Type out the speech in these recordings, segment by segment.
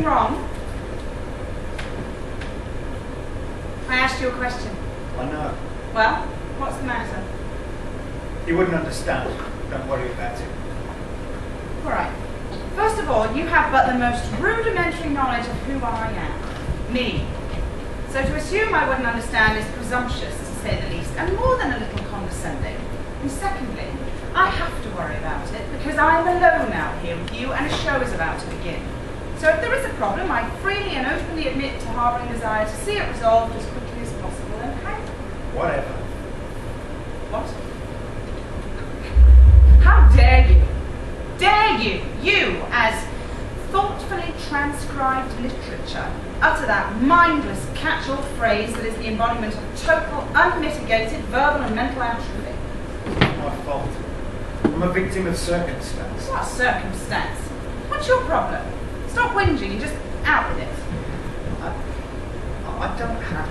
anything wrong? I asked you a question. I know. Well, what's the matter? You wouldn't understand. Don't worry about it. All right. First of all, you have but the most rudimentary knowledge of who I am. Me. So to assume I wouldn't understand is presumptuous, to say the least, and more than a little condescending. And secondly, I have to worry about it because I'm alone out here with you and a show is about to begin. So if there is a problem, I freely and openly admit to harbouring a desire to see it resolved as quickly as possible and how? Whatever. What? How dare you? Dare you, you, as thoughtfully transcribed literature, utter that mindless catch-all phrase that is the embodiment of total, unmitigated verbal and mental atrophy? My fault. I'm a victim of circumstance. What circumstance? What's your problem? Stop whinging and just out with it. I don't have.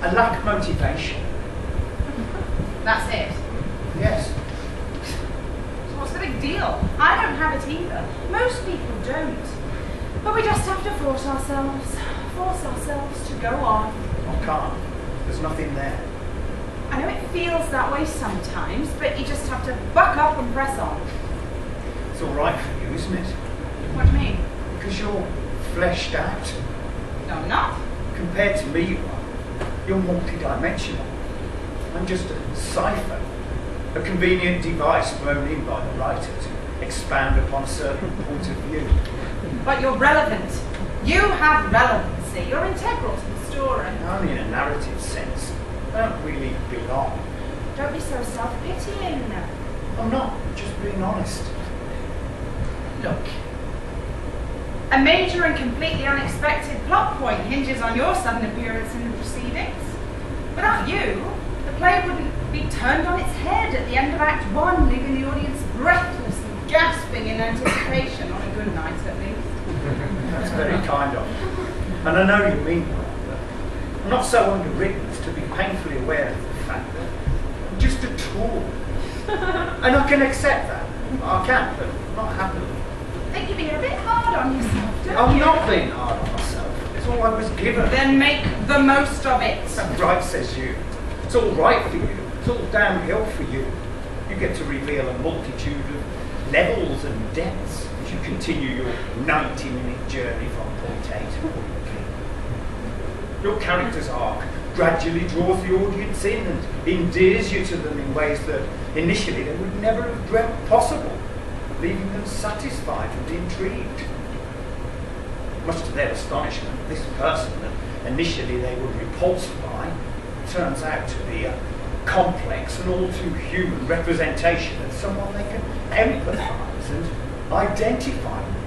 I lack motivation. That's it. Yes. So what's the big deal? I don't have it either. Most people don't. But we just have to force ourselves to go on. I can't. There's nothing there. I know it feels that way sometimes, but you just have to buck up and press on. It's all right for you, isn't it? What do you mean? Because you're fleshed out. No, I'm not. Compared to me, you are. You're multidimensional. I'm just a cipher, a convenient device thrown in by the writer to expand upon a certain point of view. But you're relevant. You have relevancy. You're integral to the story. Only in a narrative sense. I don't really belong. Don't be so self-pitying. I'm not, just being honest. Look. A major and completely unexpected plot point hinges on your sudden appearance in the proceedings. Without you, the play wouldn't be turned on its head at the end of Act 1, leaving the audience breathless and gasping in anticipation, on a good night at least. That's very kind of you. And I know you mean well, but I'm not so underwritten as to be painfully aware of the fact that I'm just a tool. And I can accept that. I can, but not happily. I think you're being a bit hard on yourself, don't I'm you? not being hard on myself. It's all I was given. Then make the most of it. Right, says you. It's all right for you. It's all downhill for you. You get to reveal a multitude of levels and depths as you continue your 90-minute journey from point A to point B. Your character's arc gradually draws the audience in and endears you to them in ways that initially they would never have dreamt possible, leaving them satisfied and intrigued. Much to their astonishment, this person that initially they were repulsed by turns out to be a complex and all too human representation of someone they can empathise and identify with.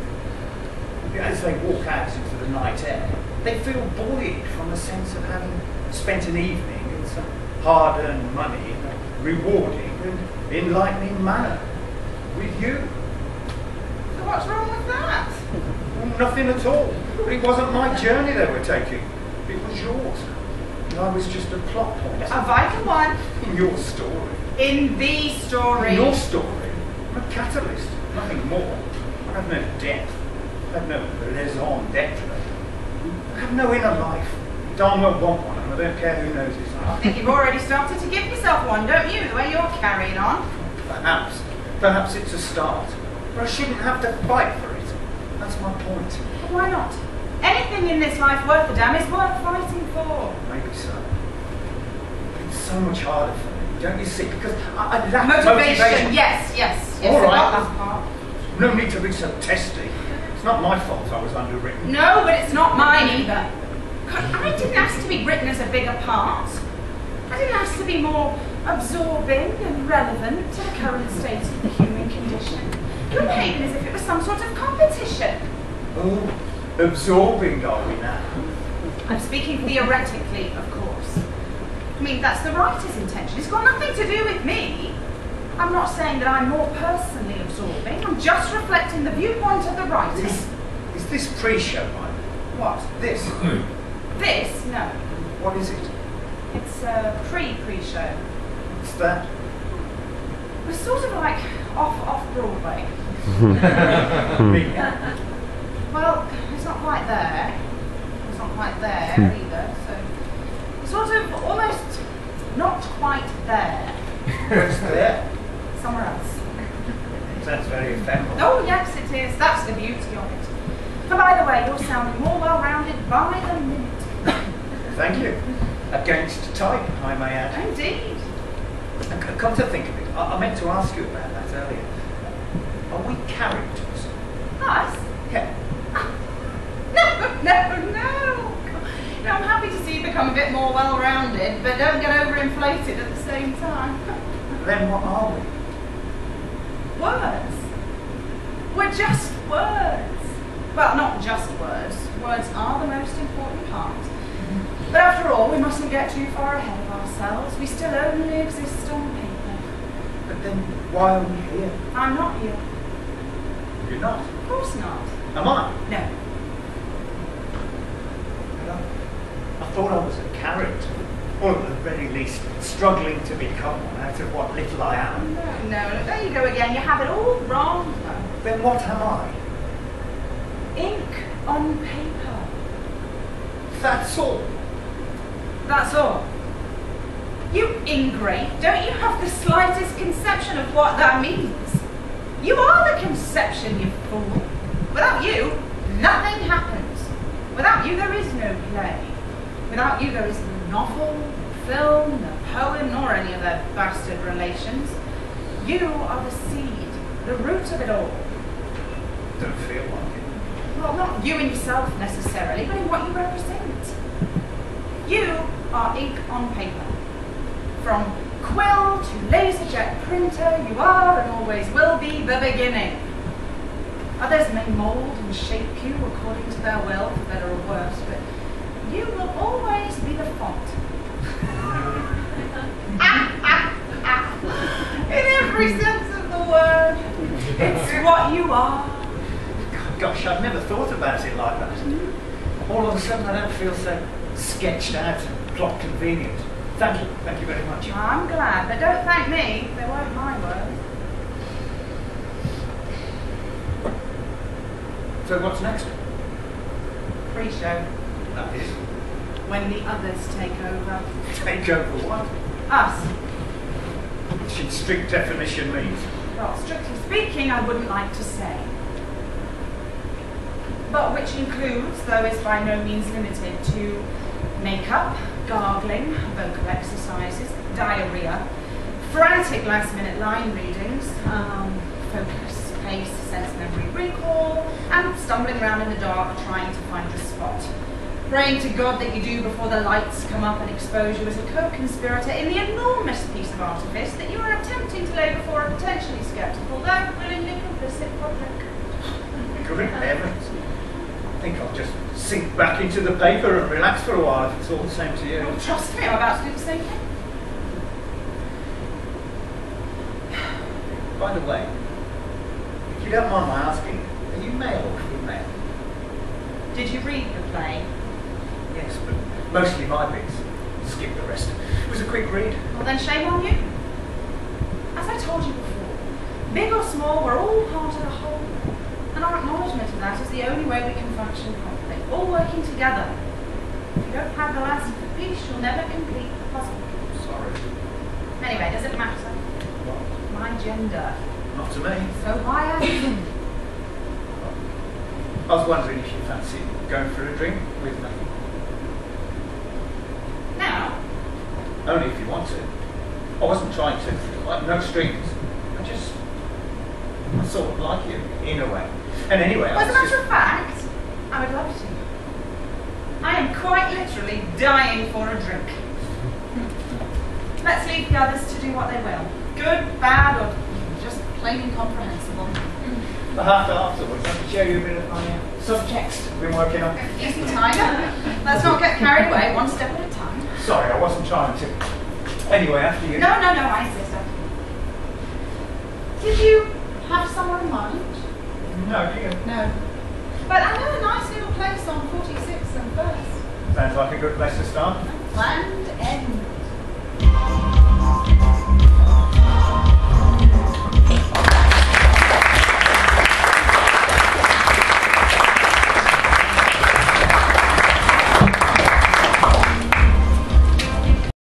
As they walk out into the night air, they feel buoyed from the sense of having spent an evening in some hard-earned money in a rewarding and enlightening manner with you. So what's wrong with that? Well, nothing at all. But it wasn't my journey they were taking. It was yours. And I was just a plot point. A vital one. In your story. In the story. In your story. I'm a catalyst. Nothing more. I have no depth. I have no raison d'etre. I have no inner life. Darn well want one, and I don't care who knows it. I think you've already started to give yourself one, don't you? The way you're carrying on. Perhaps. Perhaps it's a start. But I shouldn't have to fight for it. That's my point. But why not? Anything in this life worth a damn is worth fighting for. Maybe so. But it's so much harder for me, don't you see? Because I lack Motivation. Yes. All right. I got that part. No need to be so testy. It's not my fault I was underwritten. No, but it's not mine either. I didn't ask to be written as a bigger part. I didn't ask to be more absorbing and relevant to the current state of the human condition. You're behaving as if it was some sort of competition. Oh, absorbing, are we now? I'm speaking theoretically, of course. I mean, that's the writer's intention. It's got nothing to do with me. I'm not saying that I'm more personally absorbing. I'm just reflecting the viewpoint of the writer. Is this pre-show, Mike? What? This? This? No. What is it? It's a pre-show. What's that? It's sort of like off Broadway. Me? Well, it's not quite there. It's not quite there either. So it's sort of almost not quite there. Where's there? Somewhere else. That's very ephemeral. Oh yes, it is. That's the beauty of it. But by the way, you're sounding more well-rounded by the minute. Thank you. Against type, I may add. Indeed. And come to think of it, I meant to ask you about that earlier. Are we characters? Us? Yeah. No. No, I'm happy to see you become a bit more well-rounded, but don't get overinflated at the same time. Then what are we? Words. We're just words. Well, not just words. Words are the most important part. But after all, we mustn't get too far ahead of ourselves. We still only exist on paper. But then why are we here? I'm not here. You're not? Of course not. Am I? No. I thought I was a character. Or at the very least, struggling to become one out of what little I am. No, there you go again. You have it all wrong, though. Then what am I? Ink on paper. That's all. That's all. You ingrate, don't you have the slightest conception of what that means? You are the conception, you fool. Without you, nothing happens. Without you, there is no play. Without you, there is no novel, no film, no poem, nor any of their bastard relations. You are the seed, the root of it all. Don't feel like it. Well, not you in yourself necessarily, but in what you represent. You are ink on paper. From quill to laserjet printer, you are and always will be the beginning. Others may mould and shape you according to their will, for better or worse, but you will always be the font. In every sense of the word, it's what you are. Gosh, I've never thought about it like that. All of a sudden I don't feel so sketched out and plot convenient. Thank you very much. I'm glad, but don't thank me, they weren't my words. So what's next? Pre-show, That is. when the others take over. Take over what? Us. Which in strict definition means. Well, strictly speaking, I wouldn't like to say. But which includes, though is by no means limited to, makeup, gargling, vocal exercises, diarrhea, frantic last-minute line readings, focus, pace, sense memory recall, and stumbling around in the dark trying to find your spot. Praying to God that you do before the lights come up and expose you as a co-conspirator in the enormous piece of artifice that you are attempting to lay before a potentially sceptical, though willingly complicit public. Good heavens. I think I'll just sink back into the paper and relax for a while if it's all the same to you. Well, trust me, I'm about to do the same thing. By the way, if you don't mind my asking, are you male or female? Did you read the play? Yes, but mostly my bits. Skip the rest. It was a quick read. Well, then shame on you. As I told you before, big or small, we're all part of the whole. And our acknowledgement of that is the only way we can function properly, all working together. If you don't have the last of the piece, you'll never complete the puzzle. Sorry. Anyway, does it matter? What? My gender. Not to me. So why am I was wondering if you fancy going for a drink with me. Now? Only if you want to. I wasn't trying to. Like, no strings. I sort of like you, in a way. And anyway, Well, as a matter of fact, I would love to. I am quite literally dying for a drink. Let's leave the others to do what they will. Good, bad, or just plain incomprehensible. Perhaps afterwards I can show you a bit of my subtext I've been working on. Easy, Tiger. Let's not get carried away, one step at a time. Sorry, I wasn't trying to. Anyway, after you. No, I insist. Did you have someone in mind? No, do you? No. But I know a nice little place on 46th and 1st. Sounds like a good place to start. Planned end.